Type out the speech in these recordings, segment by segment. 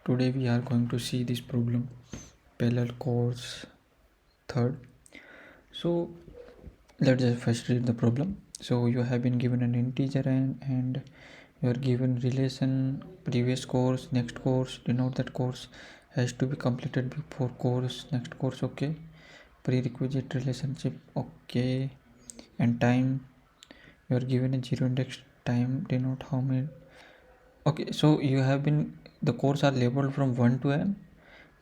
Today we are going to see this problem, parallel course third. So let's just first read the problem. So you have been given an integer and you are given relation previous course, next course, denote that course has to be completed before course, next course, okay. Prerequisite relationship, okay. And time, you are given a zero index time, denote how many. Okay, so you have been, the course are labeled from 1 to n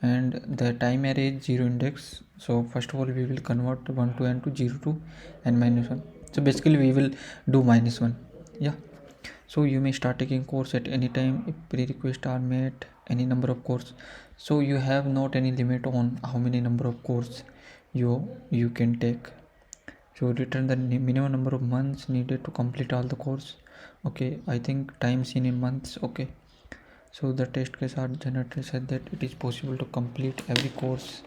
and the time array is 0 index. So first of all we will convert 1 to n to 0 to n minus 1. So basically we will do minus 1. Yeah. So you may start taking course at any time if prerequisites are met, any number of course. So you have not any limit on how many number of course you can take. So return the minimum number of months needed to complete all the course. Okay, I think time seen in months. Okay, so the test case are generated said that it is possible to complete every course,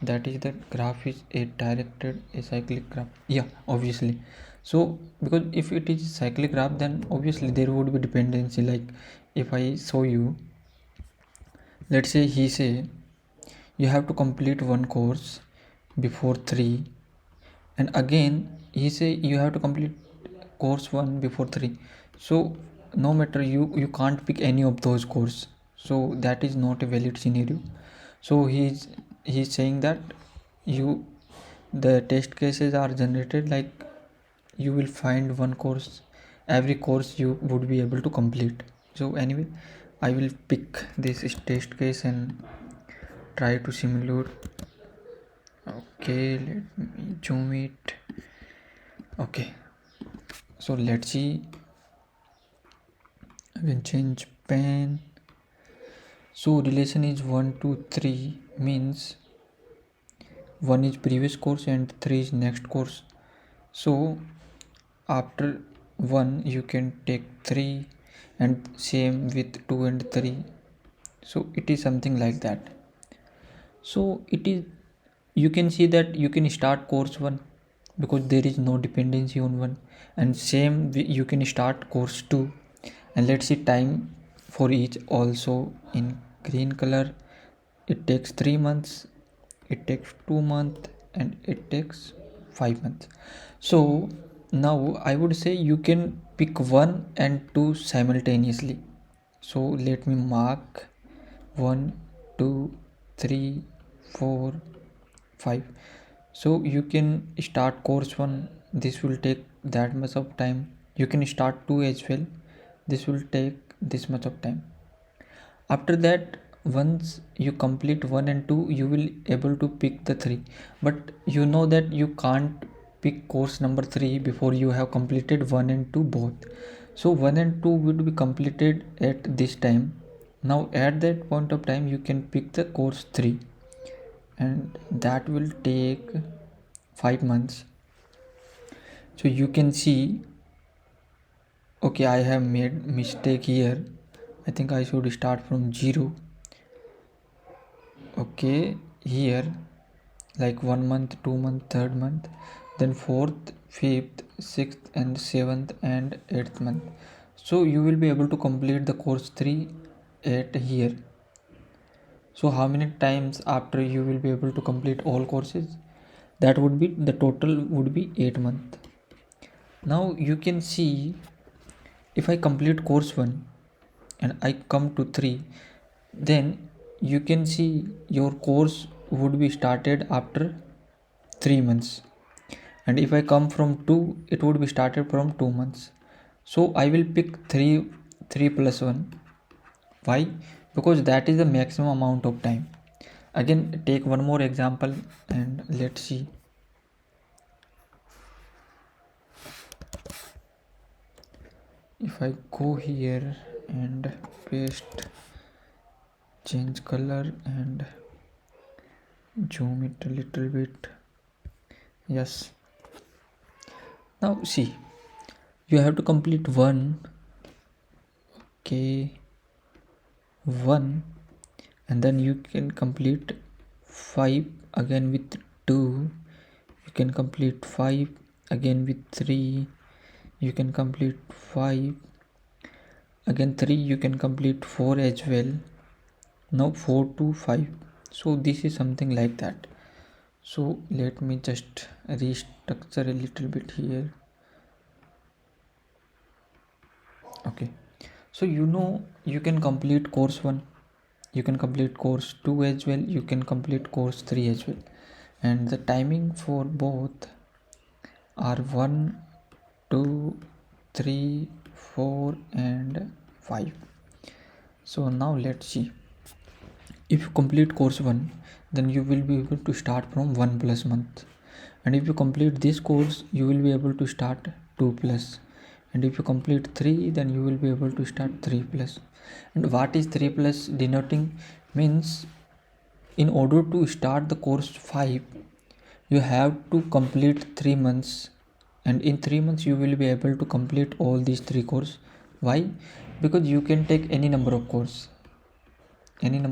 that is the graph is a directed a cyclic graph. Yeah, obviously. So because if it is cyclic graph, then obviously there would be dependency. Like if I show you, let's say he say you have to complete one course before 3, and again he say you have to complete course 1 before 3. So no matter, you can't pick any of those course, so that is not a valid scenario. So he's saying that you, the test cases are generated like you will find one course, every course you would be able to complete. So anyway, I will pick this test case and try to simulate. Okay, let me zoom it. Okay, so let's see. I can change pen. So relation is 1 to 3, means 1 is previous course and 3 is next course. So after 1 you can take 3, and same with 2 and 3. So it is something like that. So it is, you can see that you can start course 1 because there is no dependency on 1, and same you can start course 2. And let's see time for each also in green color. It takes 3 months, it takes 2 months, and it takes 5 months. So now I would say you can pick 1 and 2 simultaneously. So let me mark 1, 2, 3, 4, 5. So you can start course 1, this will take that much of time. You can start 2 as well, this will take this much of time. After that, once you complete 1 and 2, you will able to pick the 3, but you know that you can't pick course number 3 before you have completed 1 and 2 both. So 1 and 2 would be completed at this time. Now at that point of time you can pick the course 3, and that will take 5 months. So you can see, okay, I have made mistake here. I think I should start from 0. Okay, here like 1 month, 2 month, 3rd month, then 4th, 5th, 6th and 7th and 8th month. So you will be able to complete the course 3 at here. So how many times after you will be able to complete all courses? That would be, the total would be 8 months. Now you can see, if I complete course 1 and I come to 3, then you can see your course would be started after 3 months, and if I come from 2, it would be started from 2 months. So I will pick 3 plus 1. Why? Because that is the maximum amount of time. Again, take one more example and let's see. If I go here and paste, change color and zoom it a little bit. Yes. Now see, you have to complete 1. Okay, 1, and then you can complete 5 again with 2. You can complete 5 again with 3. You can complete 5 again 3. You can complete 4 as well. Now 4 to 5. So this is something like that. So let me just restructure a little bit here. Okay, so you can complete course 1, you can complete course 2 as well, you can complete course 3 as well, and the timing for both are 1, 2, 3, 4 and 5. So now let's see. If you complete course 1, then you will be able to start from 1 plus month, and if you complete this course you will be able to start 2 plus, and if you complete 3 then you will be able to start 3 plus. And what is 3 plus denoting? Means in order to start the course 5 you have to complete 3 months, and in 3 months you will be able to complete all these 3 courses. Why? Because you can take any number of course, and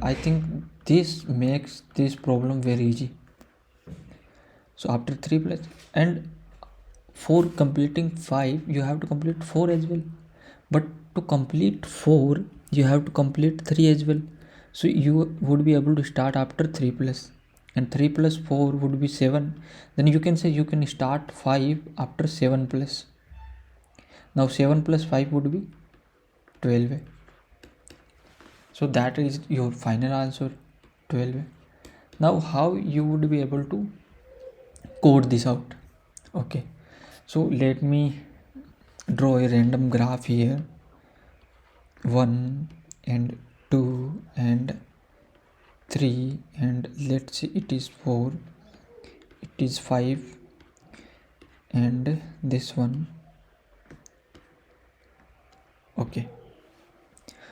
I think this makes this problem very easy. So after 3 plus, and for completing 5 you have to complete 4 as well, but to complete 4 you have to complete 3 as well. So you would be able to start after 3 plus, and 3 plus 4 would be 7. Then you can say you can start 5 after 7 plus. Now 7 plus 5 would be 12. So that is your final answer, 12. Now how you would be able to code this out? Okay, so let me draw a random graph here. 1 and 2 and 3, and let's say it is 4, it is 5, and this one. Okay,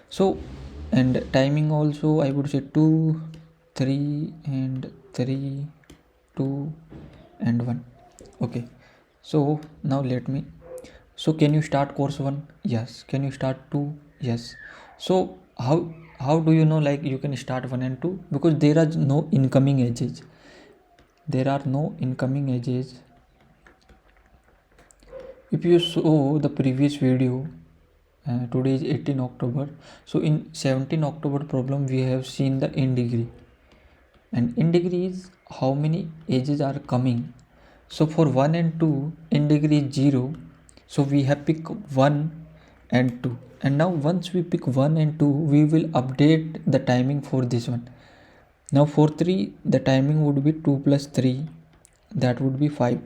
so and timing also I would say 2, 3 and 3, 2 and 1. Okay, so now let me, so can you start course 1? Yes. Can you start 2? Yes. So how do you know like you can start 1 and 2? Because there are no incoming edges. If you saw the previous video, today is 18 October. So in 17 October problem we have seen the in degree, and in degree is how many edges are coming. So for 1 and 2 in degree is 0, so we have pick 1 and 2, and now once we pick 1 and 2 we will update the timing for this one. Now for 3 the timing would be 2 plus 3, that would be 5,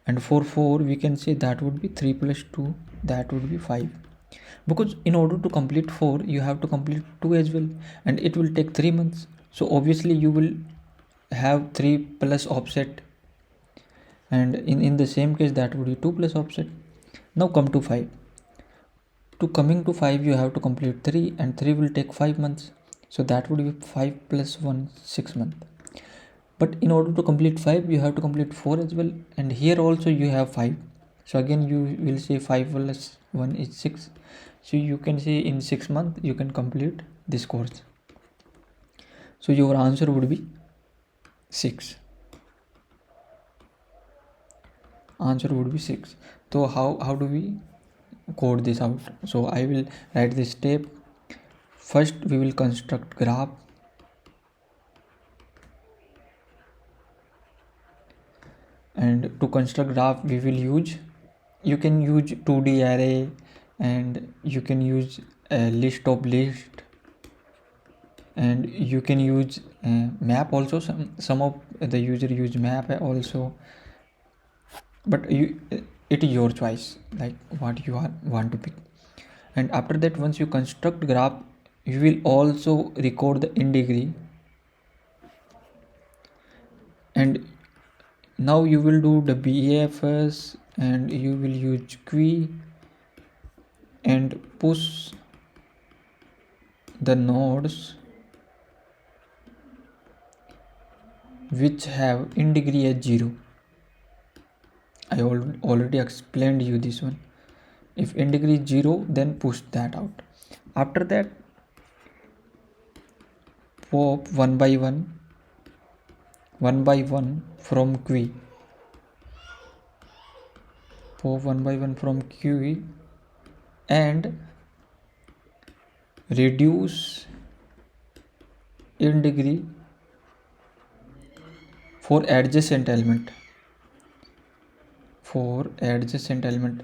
and for 4 we can say that would be 3 plus 2, that would be 5. Because in order to complete 4 you have to complete 2 as well, and it will take 3 months, so obviously you will have 3 plus offset, and in the same case that would be 2 plus offset. Now come to 5. To coming to 5 you have to complete 3, and 3 will take 5 months, so that would be 5 plus 1, 6 months. But in order to complete 5 you have to complete 4 as well, and here also you have 5, so again you will say 5 plus 1 is 6. So you can say in 6 months you can complete this course. So your answer would be 6. Answer would be 6. So how do we code this out? So I will write this step. First we will construct graph, and to construct graph we will use, you can use 2D array, and you can use a list of list, and you can use map also. Some of the user use map also, but it is your choice like what you want to pick. And after that once you construct graph you will also record the in degree, and now you will do the BAFS, and you will use queue and push the nodes which have in degree as 0. I already explained you this one. If in degree is 0 then push that out. After that pop one by one from queue, pop one by one from queue, and reduce in degree for adjacent element.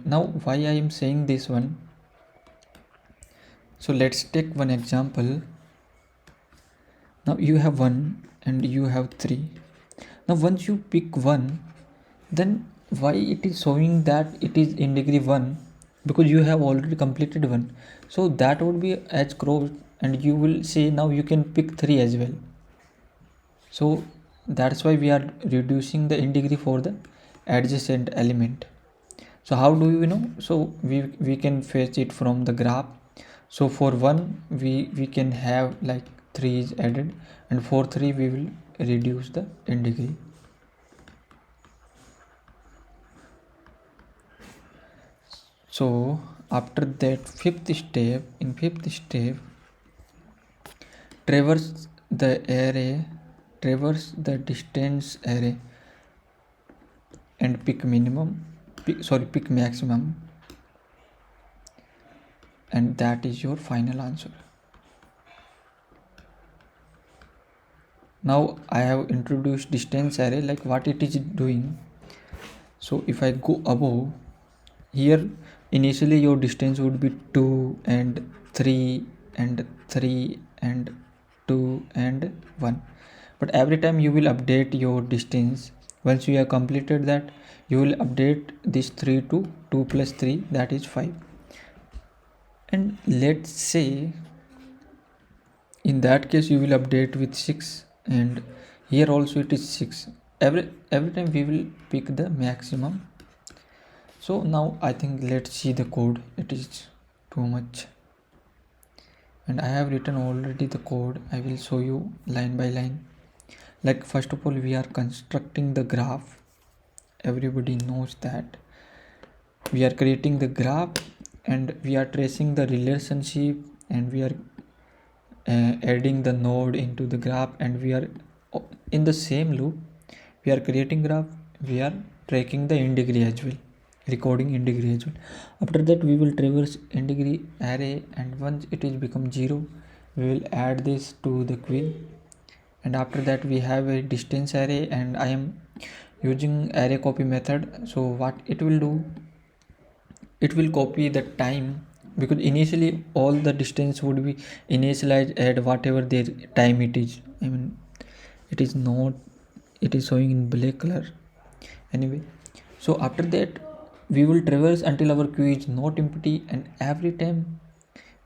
Now why I am saying this one, so let's take one example. Now you have 1 and you have 3. Now once you pick 1, then why it is showing that it is in degree 1? Because you have already completed 1, so that would be as crossed, and you will say now you can pick 3 as well. So that's why we are reducing the in degree for the adjacent element. So how do you know? So we can fetch it from the graph. So for 1 we can have like 3 is added, and for 3 we will reduce the in degree. So after that, fifth step, traverse the distance array and pick maximum, and that is your final answer. Now I have introduced distance array, like what it is doing. So if I go above here, initially your distance would be 2 and 3 and 3 and 2 and 1, but every time you will update your distance. Once you have completed that, you will update this 3 to 2 plus 3, that is 5. And let's say in that case you will update with 6, and here also it is 6. Every time we will pick the maximum. So now I think let's see the code. It is too much, and I have written already the code. I will show you line by line. Like first of all, we are constructing the graph. Everybody knows that we are creating the graph, and we are tracing the relationship, and we are adding the node into the graph, and we are in the same loop. We are creating graph, we are tracking the in degree as well, recording in degree as well. After that we will traverse in degree array, and once it is become 0, we will add this to the queue. And after that we have a distance array, and I am using array copy method. So what it will do, it will copy the time, because initially all the distance would be initialized at whatever their time it is. I mean, it is not, it is showing in black color anyway. So after that we will traverse until our queue is not empty, and every time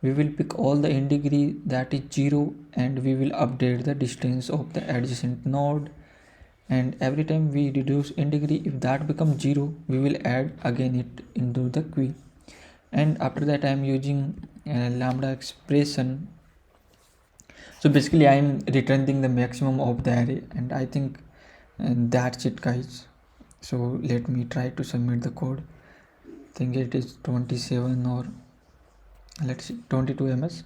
we will pick all the in degree that is 0, and we will update the distance of the adjacent node. And every time we reduce in degree, if that becomes 0, we will add again it into the queue. And after that I am using lambda expression. So basically I am returning the maximum of the array, and I think that's it guys. So let me try to submit the code. I think it is 27 or let's see 22 ms,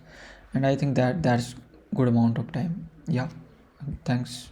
and I think that's good amount of time. Yeah, thanks.